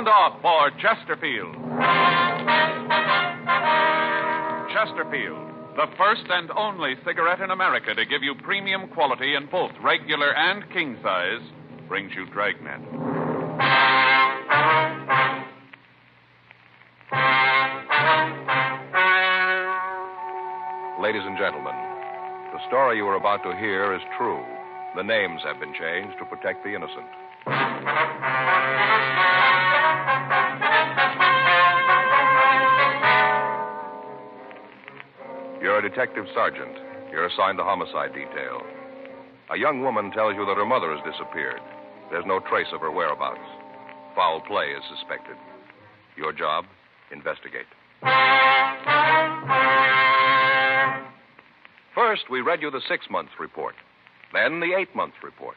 Sound off for Chesterfield. Chesterfield, the first and only cigarette in America to give you premium quality in both regular and king size, brings you Dragnet. Ladies and gentlemen, the story you are about to hear is true. The names have been changed to protect the innocent. You're a detective sergeant. You're assigned to homicide detail. A young woman tells you that her mother has disappeared. There's no trace of her whereabouts. Foul play is suspected. Your job, investigate. First, we read you the 6-month report, then the 8-month report.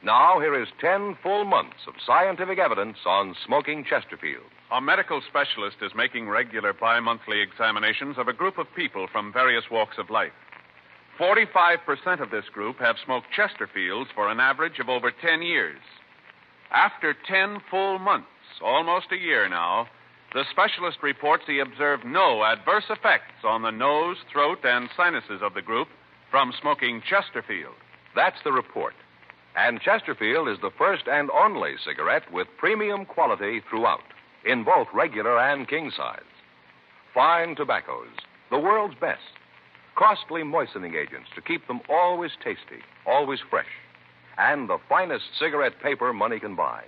Now, here is 10 full months of scientific evidence on smoking Chesterfield. A medical specialist is making regular bi-monthly examinations of a group of people from various walks of life. 45% of this group have smoked Chesterfields for an average of over 10 years. After 10 full months, almost a year now, the specialist reports he observed no adverse effects on the nose, throat, and sinuses of the group from smoking Chesterfield. That's the report. And Chesterfield is the first and only cigarette with premium quality throughout, in both regular and king size. Fine tobaccos, the world's best. Costly moistening agents to keep them always tasty, always fresh. And the finest cigarette paper money can buy.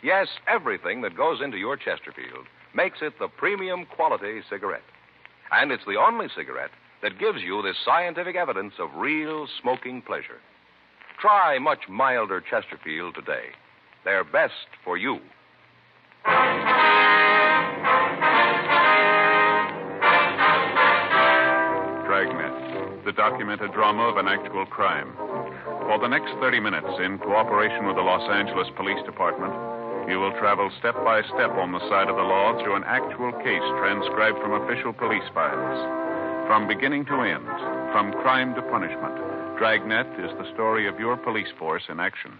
Yes, everything that goes into your Chesterfield makes it the premium quality cigarette. And it's the only cigarette that gives you this scientific evidence of real smoking pleasure. Try much milder Chesterfield today. They're best for you. Dragnet, the documented drama of an actual crime. For the next 30 minutes, in cooperation with the Los Angeles Police Department, you will travel step by step on the side of the law through an actual case transcribed from official police files. From beginning to end, from crime to punishment, Dragnet is the story of your police force in action.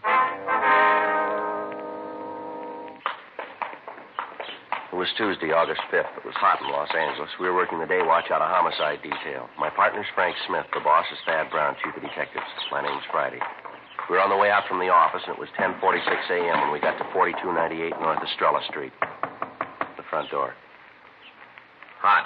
It was Tuesday, August 5th. It was hot in Los Angeles. We were working the day watch out of homicide detail. My partner's Frank Smith. The boss is Thad Brown, chief of detectives. My name's Friday. We were on the way out from the office, and it was 10:46 a.m. when we got to 4298 North Estrella Street. The front door. Hot.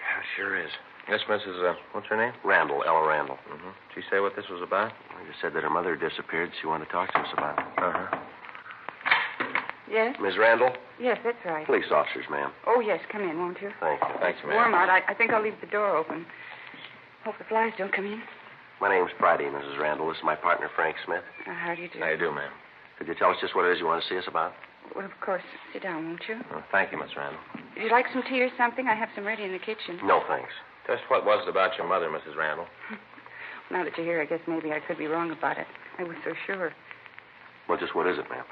Yeah, sure is. This Mrs. What's her name? Randall, Ella Randall. Mm-hmm. Did she say what this was about? I just said that her mother had disappeared. She wanted to talk to us about it. Uh-huh. Yes? Ms. Randall? Yes, that's right. Police officers, ma'am. Oh, yes, come in, won't you? Thank you. Thanks, ma'am. Warm out. I think I'll leave the door open. Hope the flies don't come in. My name's Friday, Mrs. Randall. This is my partner, Frank Smith. How do you do? How you do, ma'am? Could you tell us just what it is you want to see us about? Well, of course. Sit down, won't you? Oh, thank you, Miss Randall. Would you like some tea or something? I have some ready in the kitchen. No, thanks. Just what was it about your mother, Mrs. Randall? Now that you're here, I guess maybe I could be wrong about it. I was so sure. Well, just what is it, ma'am?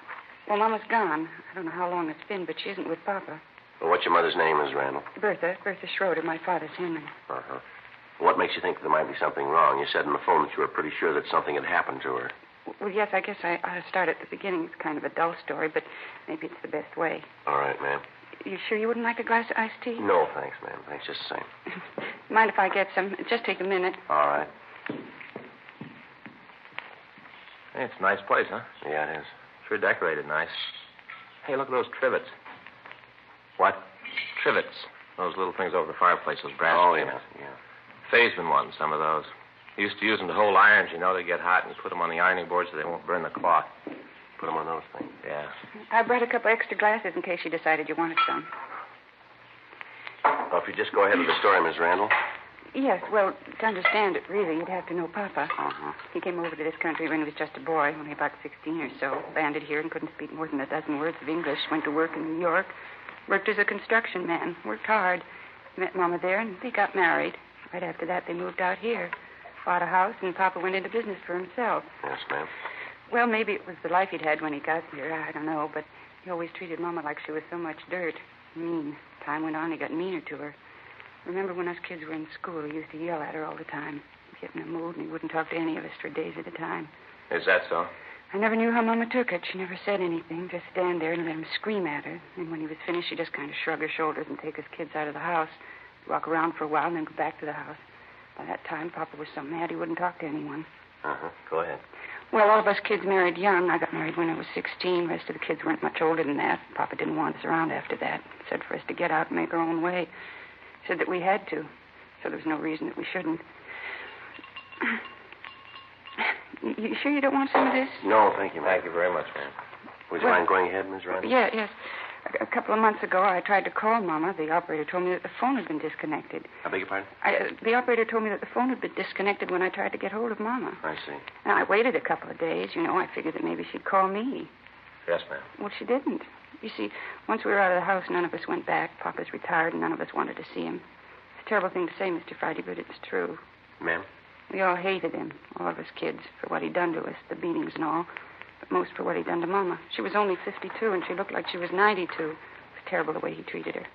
Well, Mama's gone. I don't know how long it's been, but she isn't with Papa. Well, what's your mother's name, Ms. Randall? Bertha Schroeder. My father's Henry. Uh-huh. What makes you think there might be something wrong? You said on the phone that you were pretty sure that something had happened to her. Well, yes, I guess I ought to start at the beginning. It's kind of a dull story, but maybe it's the best way. All right, ma'am. You sure you wouldn't like a glass of iced tea? No, thanks, ma'am. Thanks just the same. Mind if I get some? It'll just take a minute. All right. Hey, it's a nice place, huh? Yeah, it is. Sure decorated nice. Hey, look at those trivets. What? Trivets. Those little things over the fireplace, those brass Oh, trivets. yeah. Faye's been wanting some of those. He used to use them to hold irons. You know, they get hot, and you put them on the ironing board so they won't burn the cloth. Put them on those things. Yeah. I brought a couple extra glasses in case you decided you wanted some. Well, if you just go ahead with the story, Miss Randall. Yes, well, to understand it, really, you'd have to know Papa. Mm-hmm. He came over to this country when he was just a boy, only about 16 or so. Landed here and couldn't speak more than a dozen words of English. Went to work in New York. Worked as a construction man. Worked hard. Met Mama there, and they got married. Right after that, they moved out here. Bought a house, and Papa went into business for himself. Yes, ma'am. Well, maybe it was the life he'd had when he got here. I don't know, but he always treated Mama like she was so much dirt. Mean. Time went on, he got meaner to her. Remember when us kids were in school, he used to yell at her all the time. He'd get in a mood, and he wouldn't talk to any of us for days at a time. Is that so? I never knew how Mama took it. She never said anything, just stand there and let him scream at her. And when he was finished, she'd just kind of shrug her shoulders and take his kids out of the house, walk around for a while, and then go back to the house. By that time, Papa was so mad he wouldn't talk to anyone. Go ahead. Well, all of us kids married young. I got married when I was 16. The rest of the kids weren't much older than that. Papa didn't want us around after that. Said for us to get out and make our own way. Said that we had to. So there was no reason that we shouldn't. You sure you don't want some of this? No, thank you, ma'am. Thank you very much, ma'am. Would you mind going ahead, Miss Randall? Yes. A couple of months ago, I tried to call Mama. The operator told me that the phone had been disconnected. I beg your pardon? The operator told me that the phone had been disconnected when I tried to get hold of Mama. I see. And I waited a couple of days. I figured that maybe she'd call me. Yes, ma'am. Well, she didn't. You see, once we were out of the house, none of us went back. Papa's retired, and none of us wanted to see him. It's a terrible thing to say, Mr. Friday, but it's true. Ma'am? We all hated him, all of us kids, for what he'd done to us, the beatings and all. But most for what he'd done to Mama. She was only 52, and she looked like she was 92. It was terrible the way he treated her.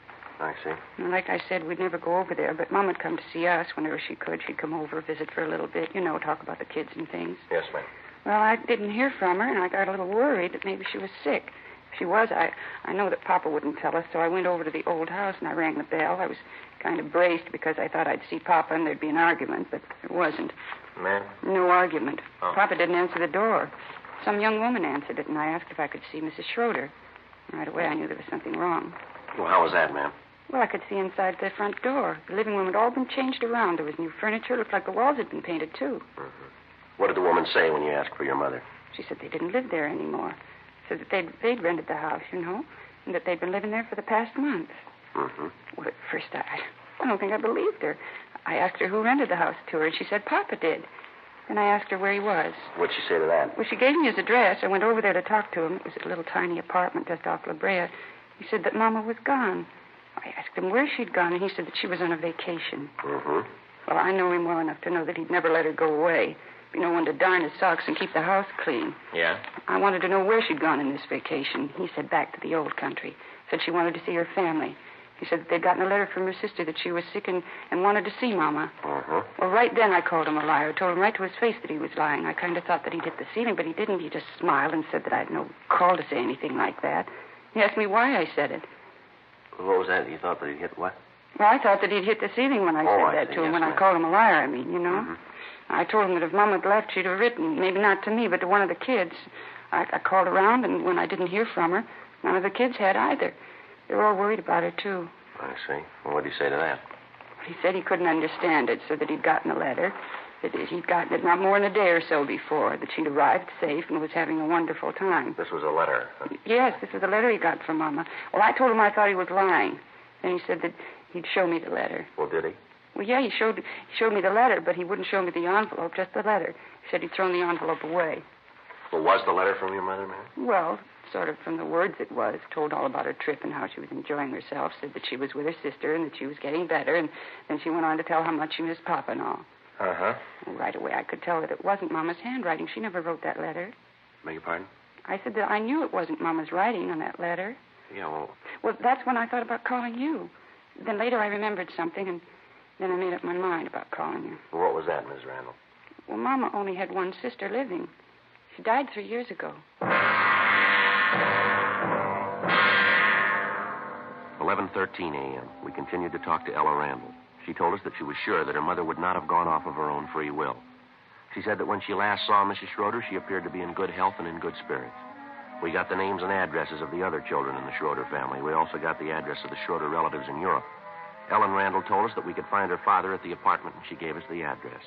I see. And like I said, we'd never go over there, but Mama'd come to see us whenever she could. She'd come over, visit for a little bit, talk about the kids and things. Yes, ma'am. Well, I didn't hear from her, and I got a little worried that maybe she was sick. If she was, I know that Papa wouldn't tell us, so I went over to the old house and I rang the bell. I was kind of braced because I thought I'd see Papa and there'd be an argument, but there wasn't. Ma'am? No argument. Oh. Papa didn't answer the door. Some young woman answered it, and I asked if I could see Mrs. Schroeder. Right away, I knew there was something wrong. Well, how was that, ma'am? Well, I could see inside the front door. The living room had all been changed around. There was new furniture. It looked like the walls had been painted, too. What did the woman say when you asked for your mother? She said they didn't live there anymore. Said that they'd rented the house, and that they'd been living there for the past month. Well, at first, I don't think I believed her. I asked her who rented the house to her, and she said Papa did. Then I asked her where he was. What'd she say to that? Well, she gave me his address. I went over there to talk to him. It was a little tiny apartment just off La Brea. He said that Mama was gone. I asked him where she'd gone, and he said that she was on a vacation. Well, I know him well enough to know that he'd never let her go away. Be no one to darn his socks and keep the house clean. Yeah? I wanted to know where she'd gone in this vacation. He said back to the old country. Said she wanted to see her family. He said that they'd gotten a letter from her sister that she was sick and wanted to see Mama. Well, right then I called him a liar. Told him right to his face that he was lying. I kind of thought that he'd hit the ceiling, but he didn't. He just smiled and said that I'd no call to say anything like that. He asked me why I said it. What was that? You thought that he'd hit what? Well, I thought that he'd hit the ceiling when I said that to him, when I called him a liar, I told him that if Mama had left, she'd have written, maybe not to me, but to one of the kids. I called around, and when I didn't hear from her, none of the kids had either. They were all worried about her, too. I see. Well, what did he say to that? He said he couldn't understand it, so that he'd gotten a letter. That he'd gotten it not more than a day or so before, that she'd arrived safe and was having a wonderful time. This was a letter, huh? Yes, this was a letter he got from Mama. Well, I told him I thought he was lying. Then he said that he'd show me the letter. Well, did he? Well, yeah, he showed me the letter, but he wouldn't show me the envelope, just the letter. He said he'd thrown the envelope away. Well, was the letter from your mother, ma'am? Well, sort of from the words it was. Told all about her trip and how she was enjoying herself. Said that she was with her sister and that she was getting better. And then she went on to tell how much she missed Papa and all. Well, right away, I could tell that it wasn't Mama's handwriting. She never wrote that letter. Beg your pardon? I said that I knew it wasn't Mama's writing on that letter. Yeah, well... Well, that's when I thought about calling you. Then later I remembered something, and then I made up my mind about calling you. Well, what was that, Miss Randall? Well, Mama only had one sister living. She died 3 years ago. 11:13 a.m. We continued to talk to Ella Randall. She told us that she was sure that her mother would not have gone off of her own free will. She said that when she last saw Mrs. Schroeder, she appeared to be in good health and in good spirits. We got the names and addresses of the other children in the Schroeder family. We also got the address of the Schroeder relatives in Europe. Ellen Randall told us that we could find her father at the apartment, and she gave us the address.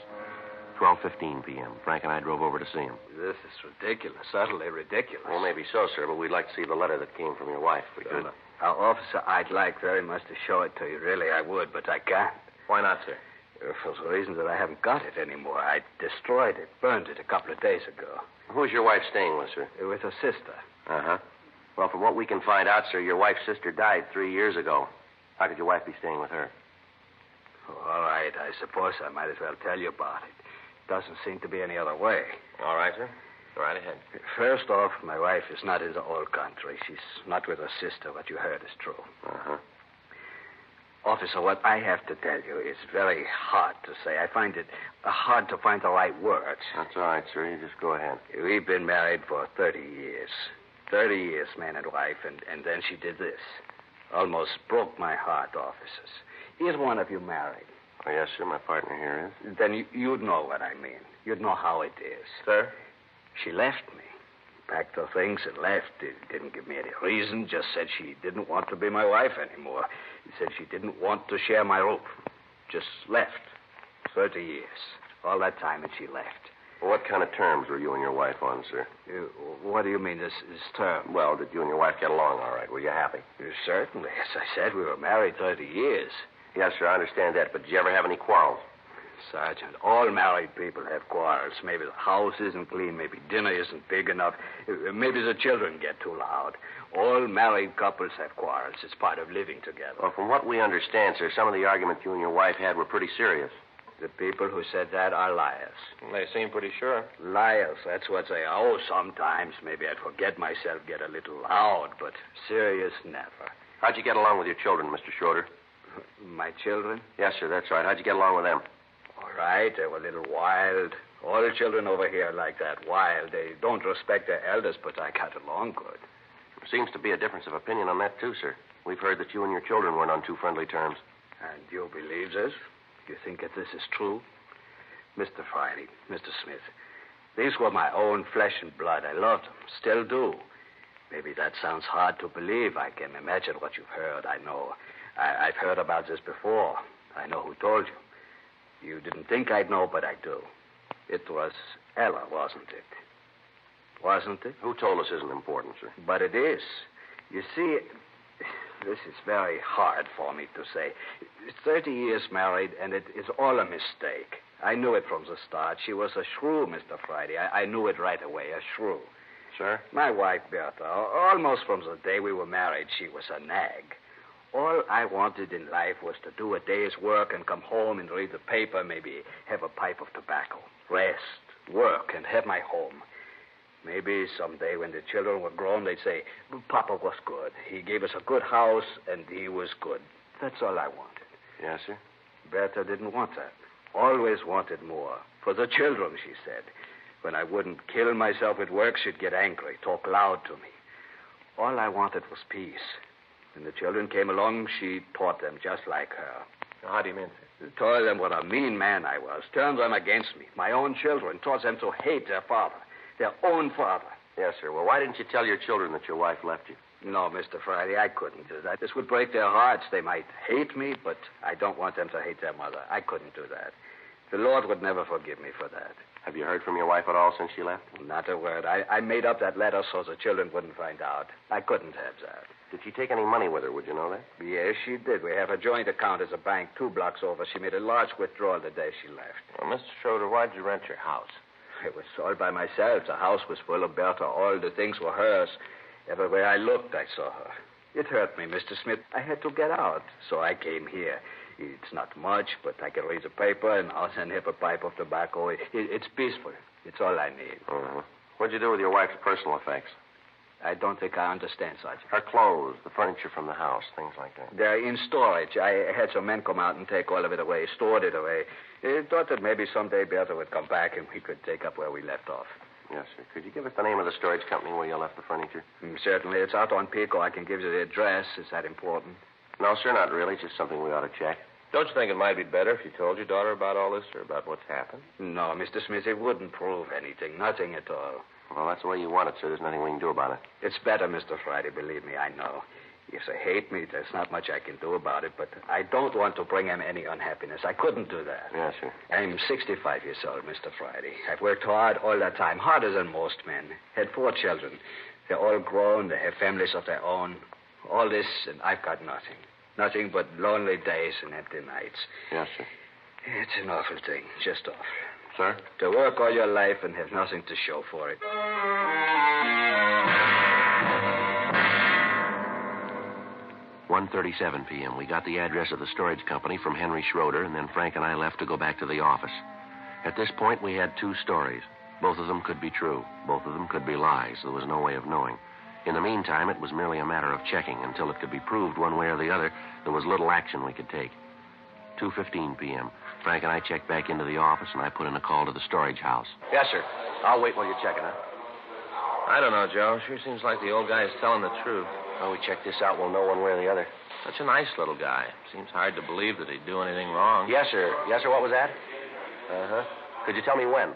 12:15 p.m. Frank and I drove over to see him. This is ridiculous, utterly ridiculous. Well, maybe so, sir, but we'd like to see the letter that came from your wife. We could. Officer, I'd like very much to show it to you. Really, I would, but I can't. Why not, sir? For the reason that I haven't got it anymore. I destroyed it, burned it a couple of days ago. Who's your wife staying with, sir? With her sister. Well, from what we can find out, sir, your wife's sister died 3 years ago. How could your wife be staying with her? All right, I suppose I might as well tell you about it. Doesn't seem to be any other way. All right, sir. Go right ahead. First off, my wife is not in the old country. She's not with her sister. What you heard is true. Officer, what I have to tell you is very hard to say. I find it hard to find the right words. That's all right, sir. You just go ahead. We've been married for 30 years. 30 years, man and wife, and then she did this. Almost broke my heart, officers. Is one of you married? Oh, yes, sir. My partner here is. Then you'd know what I mean. You'd know how it is. Sir? She left me. Packed her things and left. Didn't give me any reason. Just said she didn't want to be my wife anymore. Said she didn't want to share my roof. Just left. 30 years. All that time and she left. Well, what kind of terms were you and your wife on, sir? What do you mean, this term? Well, did you and your wife get along all right? Were you happy? Certainly. As I said, we were married 30 years. Yes, sir, I understand that. But did you ever have any quarrels? Sergeant, all married people have quarrels. Maybe the house isn't clean. Maybe dinner isn't big enough. Maybe the children get too loud. All married couples have quarrels. It's part of living together. Well, from what we understand, sir, some of the arguments you and your wife had were pretty serious. The people who said that are liars. They seem pretty sure. Liars, that's what they are. Oh, sometimes maybe I'd forget myself, get a little loud, but serious, never. How'd you get along with your children, Mr. Schroeder? My children? Yes, sir, that's right. How'd you get along with them? All right, they were a little wild. All the children over here are like that, wild. They don't respect their elders, but I got along good. There seems to be a difference of opinion on that, too, sir. We've heard that you and your children weren't on too friendly terms. And you believe this? You think that this is true? Mr. Friday, Mr. Smith, these were my own flesh and blood. I loved them, still do. Maybe that sounds hard to believe. I can imagine what you've heard. I know. I've heard about this before. I know who told you. You didn't think I'd know, but I do. It was Ella, wasn't it? Wasn't it? Who told us isn't important, sir? But it is. You see, this is very hard for me to say. 30 years married, and it is all a mistake. I knew it from the start. She was a shrew, Mr. Friday. I knew it right away, a shrew. Sir? My wife, Bertha, almost from the day we were married, she was a nag. All I wanted in life was to do a day's work and come home and read the paper, maybe have a pipe of tobacco, rest, work, and have my home. Maybe someday when the children were grown, they'd say, Papa was good. He gave us a good house, and he was good. That's all I wanted. Yes, sir? Bertha didn't want that. Always wanted more. For the children, she said. When I wouldn't kill myself at work, she'd get angry, talk loud to me. All I wanted was peace. When the children came along, she taught them just like her. How do you mean, sir? Told them what a mean man I was. Turned them against me. My own children. Taught them to hate their father. Their own father. Yes, sir. Well, why didn't you tell your children that your wife left you? No, Mr. Friday, I couldn't do that. This would break their hearts. They might hate me, but I don't want them to hate their mother. I couldn't do that. The Lord would never forgive me for that. Have you heard from your wife at all since she left? Not a word. I made up that letter so the children wouldn't find out. I couldn't have that. Did she take any money with her? Would you know that? Yes, she did. We have a joint account as a bank 2 blocks over. She made a large withdrawal the day she left. Well, Mr. Schroeder, why'd you rent your house? It was all by myself. The house was full of Bertha. All the things were hers. Everywhere I looked, I saw her. It hurt me, Mr. Smith. I had to get out, so I came here. It's not much, but I can read the paper and I'll send have a pipe of tobacco. It's peaceful. It's all I need. Uh-huh. What'd you do with your wife's personal effects? I don't think I understand, Sergeant. Her clothes, the furniture from the house, things like that. They're in storage. I had some men come out and take all of it away, stored it away. I thought that maybe someday Bertha would come back and we could take up where we left off. Yes, sir. Could you give us the name of the storage company where you left the furniture? Certainly. It's out on Pico. I can give you the address. Is that important? No, sir, not really. Just something we ought to check. Don't you think it might be better if you told your daughter about all this or about what's happened? No, Mr. Smith, it wouldn't prove anything. Nothing at all. Well, that's the way you want it, sir. There's nothing we can do about it. It's better, Mr. Friday, believe me, I know. If they hate me, there's not much I can do about it, but I don't want to bring them any unhappiness. I couldn't do that. Yes, sir. I'm 65 years old, Mr. Friday. I've worked hard all that time, harder than most men. Had 4 children. They're all grown. They have families of their own. All this, and I've got nothing. Nothing but lonely days and empty nights. Yes, sir. It's an awful thing, just awful. Sir? To work all your life and have nothing to show for it. 1:37 p.m. We got the address of the storage company from Henry Schroeder, and then Frank and I left to go back to the office. At this point, we had 2 stories. Both of them could be true. Both of them could be lies. There was no way of knowing. In the meantime, it was merely a matter of checking. Until it could be proved one way or the other, there was little action we could take. 2:15 p.m. Frank and I checked back into the office, and I put in a call to the storage house. Yes, sir. I'll wait while you're checking, huh? I don't know, Joe. Sure seems like the old guy is telling the truth. Well, we check this out, we'll know one way or the other. Such a nice little guy. Seems hard to believe that he'd do anything wrong. Yes, sir. Yes, sir. What was that? Uh-huh. Could you tell me when?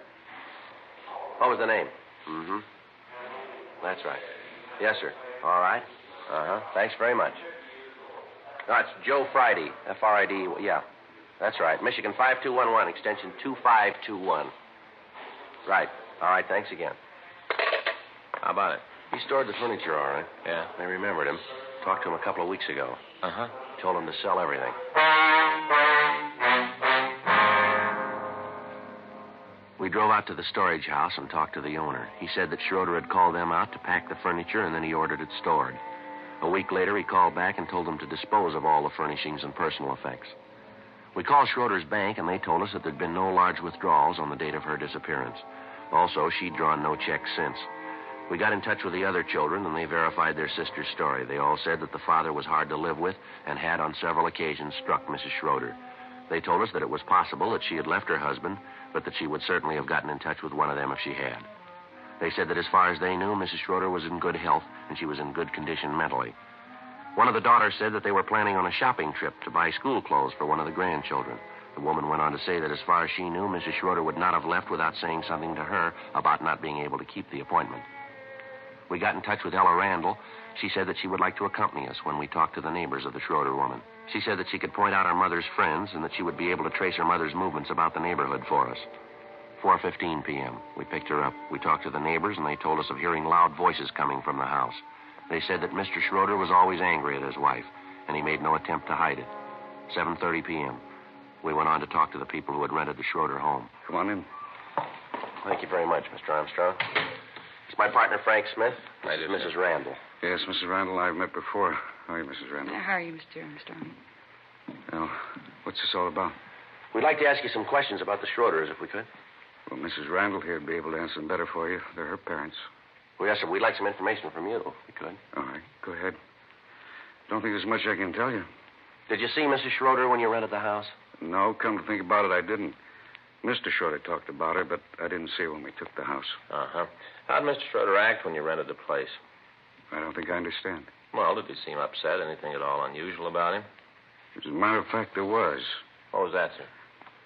What was the name? Mm-hmm. That's right. Yes, sir. All right. Uh-huh. Thanks very much. No, it's Joe Friday. F-R-I-D. Yeah. That's right. Michigan 5211, extension 2521. Right. All right. Thanks again. How about it? He stored the furniture, all right. Yeah. I remembered him. Talked to him a couple of weeks ago. Uh-huh. Told him to sell everything. We drove out to the storage house and talked to the owner. He said that Schroeder had called them out to pack the furniture, and then he ordered it stored. A week later, he called back and told them to dispose of all the furnishings and personal effects. We called Schroeder's bank, and they told us that there'd been no large withdrawals on the date of her disappearance. Also, she'd drawn no checks since. We got in touch with the other children, and they verified their sister's story. They all said that the father was hard to live with and had, on several occasions, struck Mrs. Schroeder. They told us that it was possible that she had left her husband, but that she would certainly have gotten in touch with one of them if she had. They said that as far as they knew, Mrs. Schroeder was in good health, and she was in good condition mentally. One of the daughters said that they were planning on a shopping trip to buy school clothes for one of the grandchildren. The woman went on to say that as far as she knew, Mrs. Schroeder would not have left without saying something to her about not being able to keep the appointment. We got in touch with Ella Randall. She said that she would like to accompany us when we talked to the neighbors of the Schroeder woman. She said that she could point out our mother's friends and that she would be able to trace her mother's movements about the neighborhood for us. 4:15 p.m. We picked her up. We talked to the neighbors, and they told us of hearing loud voices coming from the house. They said that Mr. Schroeder was always angry at his wife, and he made no attempt to hide it. 7:30 p.m. We went on to talk to the people who had rented the Schroeder home. Come on in. Thank you very much, Mr. Armstrong. It's my partner, Frank Smith. Hi, dear. Mrs. Randall. Yes, Mrs. Randall, I've met before. How are you, Mrs. Randall? How are you, Mr. Armstrong? Well, what's this all about? We'd like to ask you some questions about the Schroeders, if we could. Well, Mrs. Randall here would be able to answer them better for you. They're her parents. Well, yes, sir. We'd like some information from you, if we could. All right, go ahead. Don't think there's much I can tell you. Did you see Mrs. Schroeder when you rented the house? No, come to think about it, I didn't. Mr. Schroeder talked about her, but I didn't see her when we took the house. Uh-huh. How'd Mr. Schroeder act when you rented the place? I don't think I understand. Well, did he seem upset? Anything at all unusual about him? As a matter of fact, there was. What was that, sir?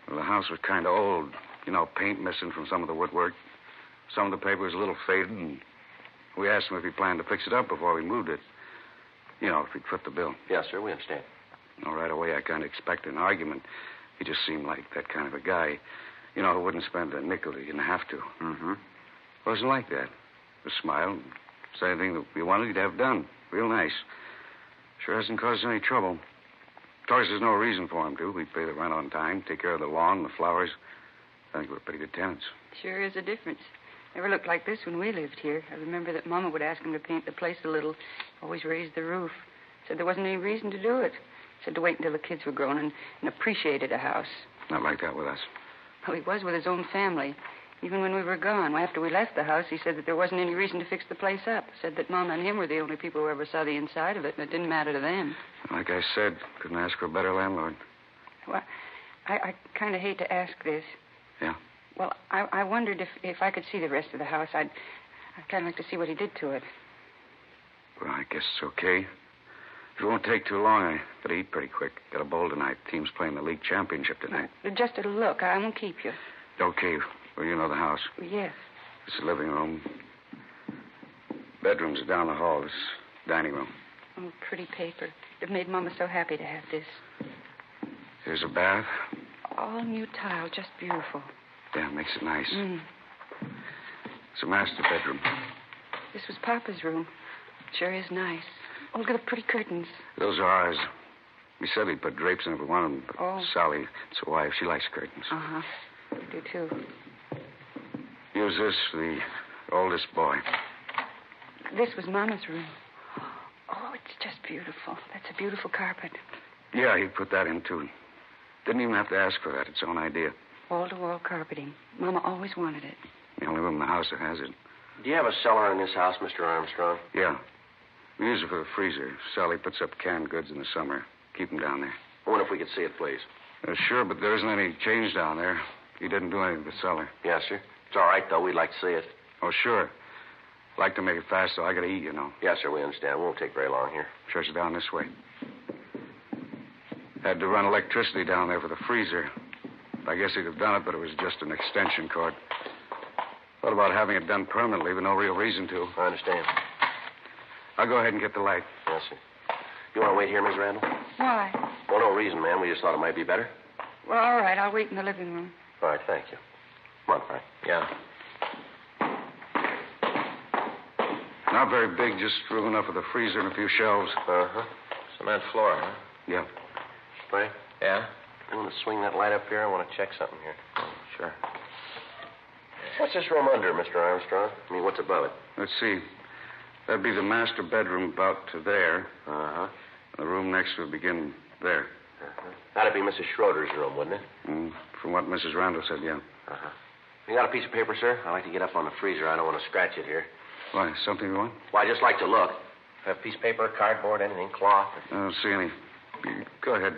Well, the house was kind of old. You know, paint missing from some of the woodwork. Some of the paper was a little faded, and we asked him if he planned to fix it up before we moved it. You know, if he'd foot the bill. Yes, sir. We understand. Well, right away, I kind of expected an argument. He just seemed like that kind of a guy, you know, who wouldn't spend a nickel he didn't have to. Mm-hmm. Wasn't like that. Just smiled, say anything that we wanted, he'd have done. Real nice. Sure hasn't caused any trouble. Of course, there's no reason for him to. We pay the rent on time, take care of the lawn, the flowers. I think we're pretty good tenants. Sure is a difference. Never looked like this when we lived here. I remember that Mama would ask him to paint the place a little. Always raised the roof. Said there wasn't any reason to do it. Said to wait until the kids were grown and appreciated a house. Not like that with us. Well, he was with his own family. Even when we were gone, after we left the house, he said that there wasn't any reason to fix the place up. Said that Mama and him were the only people who ever saw the inside of it, and it didn't matter to them. Like I said, couldn't ask for a better landlord. Well, I kind of hate to ask this. Yeah? Well, I wondered if I could see the rest of the house. I'd kind of like to see what he did to it. Well, I guess it's okay. If it won't take too long, I gotta eat pretty quick. Got a bowl tonight. Team's playing the league championship tonight. Just a look. I won't keep you. Okay. Well, you know the house. Yes. This is the living room. Bedrooms are down the hall. This is dining room. Oh, pretty paper. It made Mama so happy to have this. Here's a bath. All new tile. Just beautiful. Yeah, makes it nice. Mm. It's a master bedroom. This was Papa's room. Sure is nice. Oh, look at the pretty curtains. Those are ours. We said we'd put drapes in every one of them, but Sally, it's a wife. She likes curtains. Uh-huh. We do, too. Use this for the oldest boy. This was Mama's room. Oh, it's just beautiful. That's a beautiful carpet. Yeah, he put that in, too. Didn't even have to ask for that. It's his own idea. Wall-to-wall carpeting. Mama always wanted it. The only room in the house that has it. Do you have a cellar in this house, Mr. Armstrong? Yeah. We use it for the freezer. Sally puts up canned goods in the summer. Keep them down there. I wonder if we could see it, please. Sure, but there isn't any change down there. He didn't do anything with the cellar. Yes, sir. It's all right, though. We'd like to see it. Oh, sure. Like to make it fast, so I gotta eat, you know. Yes, sir, we understand. It won't take very long here. Shuts it down this way. Had to run electricity down there for the freezer. I guess he'd have done it, but it was just an extension cord. Thought about having it done permanently, but no real reason to. I understand. I'll go ahead and get the light. Yes, sir. You want to wait here, Miss Randall? Why? Well, no reason, ma'am. We just thought it might be better. Well, all right. I'll wait in the living room. All right, thank you. Come on, Frank. Yeah. Not very big, just room enough for the freezer and a few shelves. Uh-huh. Cement floor, huh? Yeah. Frank, Yeah? you want to swing that light up here? I want to check something here. Oh, sure. What's this room under, Mr. Armstrong? I mean, what's above it? Let's see. That'd be the master bedroom about to there. Uh-huh. The room next would begin there. Uh-huh. That'd be Mrs. Schroeder's room, wouldn't it? From what Mrs. Randall said, yeah. Uh-huh. You got a piece of paper, sir? I'd like to get up on the freezer. I don't want to scratch it here. Why, something you want? Well, I just like to look. Have a piece of paper, cardboard, anything, cloth. I don't see any. Go ahead.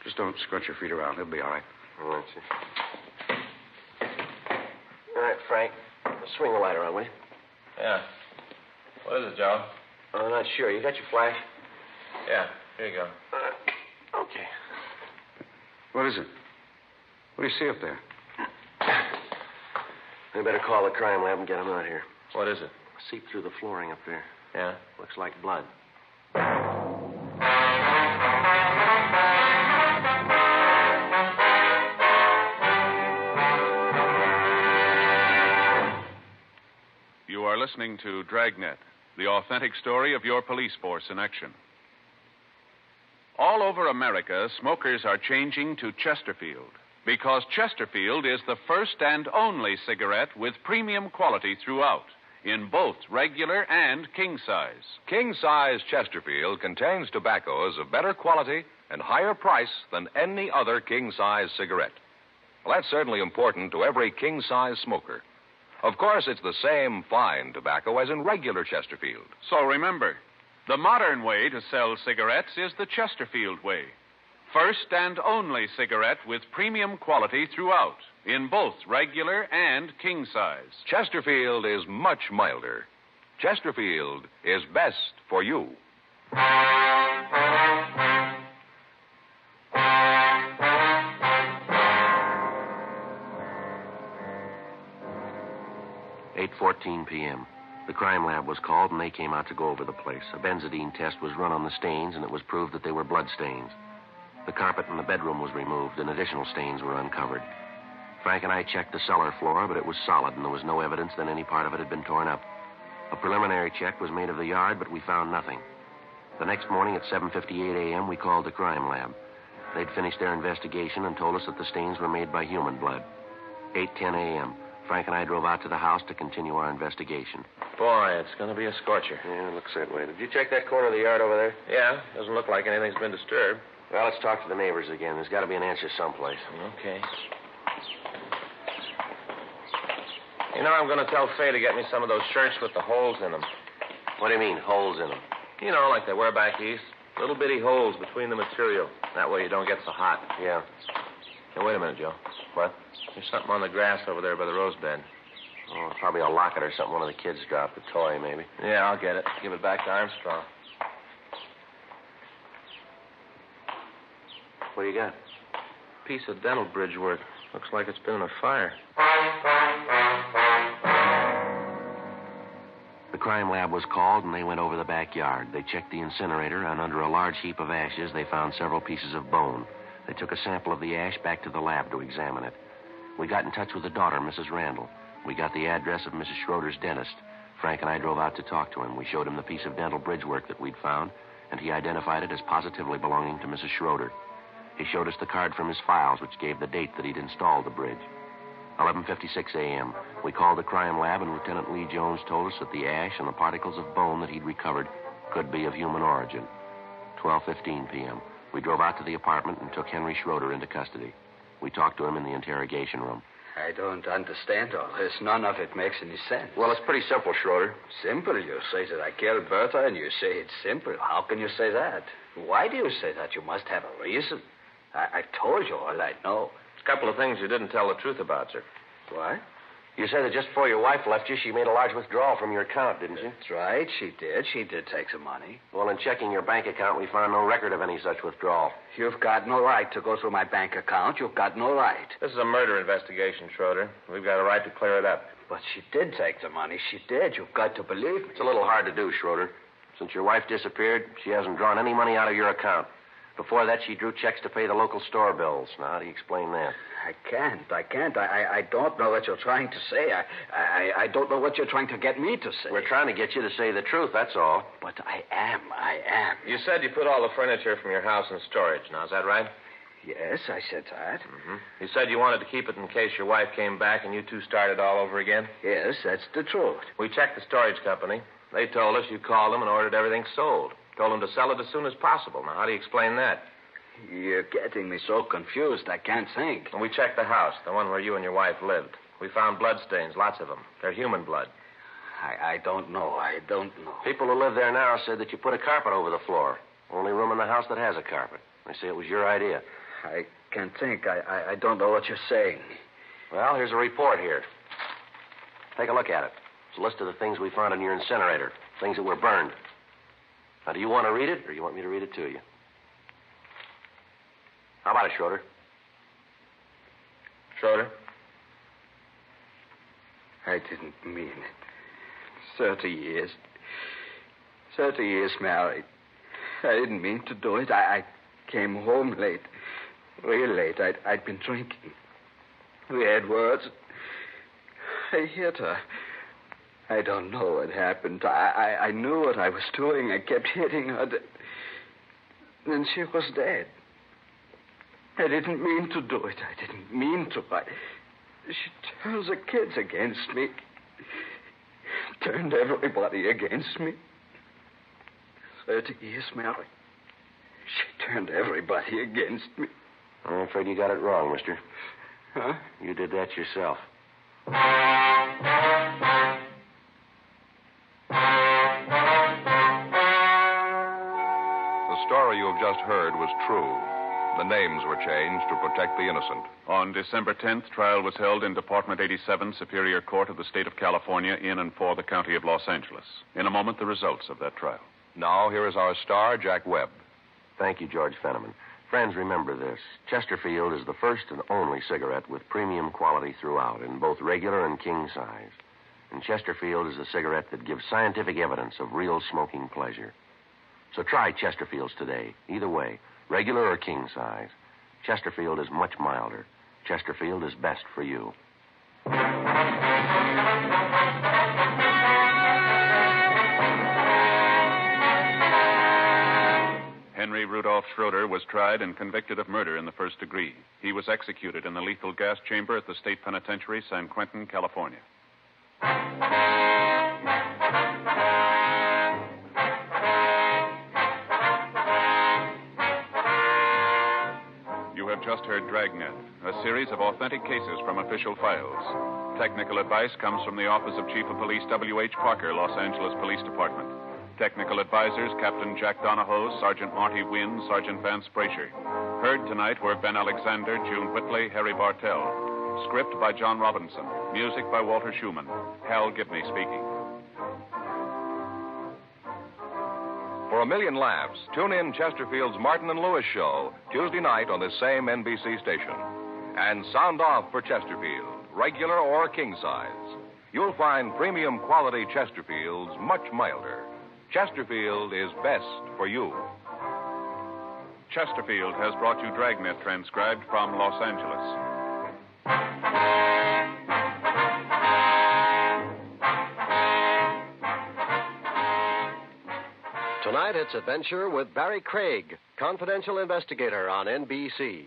Just don't scrunch your feet around. It'll be all right. All right, sir. All right, Frank. Swing the light around, will you? Yeah. What is it, Joe? I'm not sure. You got your flash? Yeah, here you go. Okay. What is it? What do you see up there? We better call the crime lab and get them out here. What is it? Seep through the flooring up there. Yeah? Looks like blood. You are listening to Dragnet, the authentic story of your police force in action. All over America, smokers are changing to Chesterfield because Chesterfield is the first and only cigarette with premium quality throughout, in both regular and king size. King size Chesterfield contains tobaccos of better quality and higher price than any other king size cigarette. Well, that's certainly important to every king size smoker. Of course, it's the same fine tobacco as in regular Chesterfield. So remember, the modern way to sell cigarettes is the Chesterfield way. First and only cigarette with premium quality throughout, in both regular and king size. Chesterfield is much milder. Chesterfield is best for you. 8:14 p.m. The crime lab was called, and they came out to go over the place. A benzodine test was run on the stains, and it was proved that they were blood stains. The carpet in the bedroom was removed, and additional stains were uncovered. Frank and I checked the cellar floor, but it was solid, and there was no evidence that any part of it had been torn up. A preliminary check was made of the yard, but we found nothing. The next morning at 7:58 a.m., we called the crime lab. They'd finished their investigation and told us that the stains were made by human blood. 8:10 a.m., Frank and I drove out to the house to continue our investigation. Boy, it's going to be a scorcher. Yeah, it looks that way. Did you check that corner of the yard over there? Yeah, doesn't look like anything's been disturbed. Well, let's talk to the neighbors again. There's got to be an answer someplace. Okay. You know, I'm going to tell Fay to get me some of those shirts with the holes in them. What do you mean, holes in them? You know, like they wear back east. Little bitty holes between the material. That way you don't get so hot. Yeah. Hey, wait a minute, Joe. What? There's something on the grass over there by the rose bed. Oh, probably a locket or something one of the kids dropped. A toy, maybe. Yeah, I'll get it. Give it back to Armstrong. What do you got? Piece of dental bridge work. Looks like it's been in a fire. The crime lab was called, and they went over the backyard. They checked the incinerator, and under a large heap of ashes, they found several pieces of bone. They took a sample of the ash back to the lab to examine it. We got in touch with the daughter, Mrs. Randall. We got the address of Mrs. Schroeder's dentist. Frank and I drove out to talk to him. We showed him the piece of dental bridge work that we'd found, and he identified it as positively belonging to Mrs. Schroeder. He showed us the card from his files, which gave the date that he'd installed the bridge. 11:56 a.m. We called the crime lab, and Lieutenant Lee Jones told us that the ash and the particles of bone that he'd recovered could be of human origin. 12:15 p.m. We drove out to the apartment and took Henry Schroeder into custody. We talked to him in the interrogation room. I don't understand all this. None of it makes any sense. Well, it's pretty simple, Schroeder. Simple? You say that I killed Bertha, and you say it's simple. How can you say that? Why do you say that? You must have a reason. I've told you all I know. There's a couple of things you didn't tell the truth about, sir. What? You said that just before your wife left you, she made a large withdrawal from your account, didn't you? That's right. She did. She did take some money. Well, in checking your bank account, we found no record of any such withdrawal. You've got no right to go through my bank account. You've got no right. This is a murder investigation, Schroeder. We've got a right to clear it up. But she did take the money. She did. You've got to believe me. It's a little hard to do, Schroeder. Since your wife disappeared, she hasn't drawn any money out of your account. Before that, she drew checks to pay the local store bills. Now, how do you explain that? I can't. I don't know what you're trying to say. I don't know what you're trying to get me to say. We're trying to get you to say the truth, that's all. But I am. You said you put all the furniture from your house in storage. Now, is that right? Yes, I said that. Mm-hmm. You said you wanted to keep it in case your wife came back and you two started all over again? Yes, that's the truth. We checked the storage company. They told us you called them and ordered everything sold. Told them to sell it as soon as possible. Now, how do you explain that? You're getting me so confused, I can't think. And we checked the house, the one where you and your wife lived. We found bloodstains, lots of them. They're human blood. I don't know. People who live there now said that you put a carpet over the floor. Only room in the house that has a carpet. They say it was your idea. I can't think. I don't know what you're saying. Well, here's a report here. Take a look at it. It's a list of the things we found in your incinerator. Things that were burned. Now, do you want to read it, or do you want me to read it to you? How about it, Schroeder? Schroeder? I didn't mean it. 30 years. 30 years married. I didn't mean to do it. I came home late. Real late. I'd been drinking. We had words. I hit her. I don't know what happened. I knew what I was doing. I kept hitting her. Then she was dead. I didn't mean to do it. I didn't mean to. She turns the kids against me. Turned everybody against me. 30 years married. She turned everybody against me. I'm afraid you got it wrong, mister. Huh? You did that yourself. The story you have just heard was true. The names were changed to protect the innocent. On December 10th, trial was held in Department 87, Superior Court of the State of California, in and for the County of Los Angeles. In a moment, the results of that trial. Now, here is our star, Jack Webb. Thank you, George Fenneman. Friends, remember this. Chesterfield is the first and only cigarette with premium quality throughout, in both regular and king size. And Chesterfield is the cigarette that gives scientific evidence of real smoking pleasure. So try Chesterfields today. Either way, regular or king size. Chesterfield is much milder. Chesterfield is best for you. Henry Rudolph Schroeder was tried and convicted of murder in the first degree. He was executed in the lethal gas chamber at the State Penitentiary, San Quentin, California. You have just heard Dragnet, a series of authentic cases from official files. Technical advice comes from the Office of Chief of Police W.H. Parker, Los Angeles Police Department. Technical advisors, Captain Jack Donahoe, Sergeant Marty Wynn, Sergeant Vance Brasher. Heard tonight were Ben Alexander, June Whitley, Harry Bartell. Script by John Robinson. Music by Walter Schumann. Hal Gibney speaking. For a million laughs, tune in Chesterfield's Martin and Lewis show Tuesday night on this same NBC station. And sound off for Chesterfield, regular or king size. You'll find premium quality Chesterfields much milder. Chesterfield is best for you. Chesterfield has brought you Dragnet, transcribed from Los Angeles. Tonight, it's Adventure with Barry Craig, confidential investigator on NBC.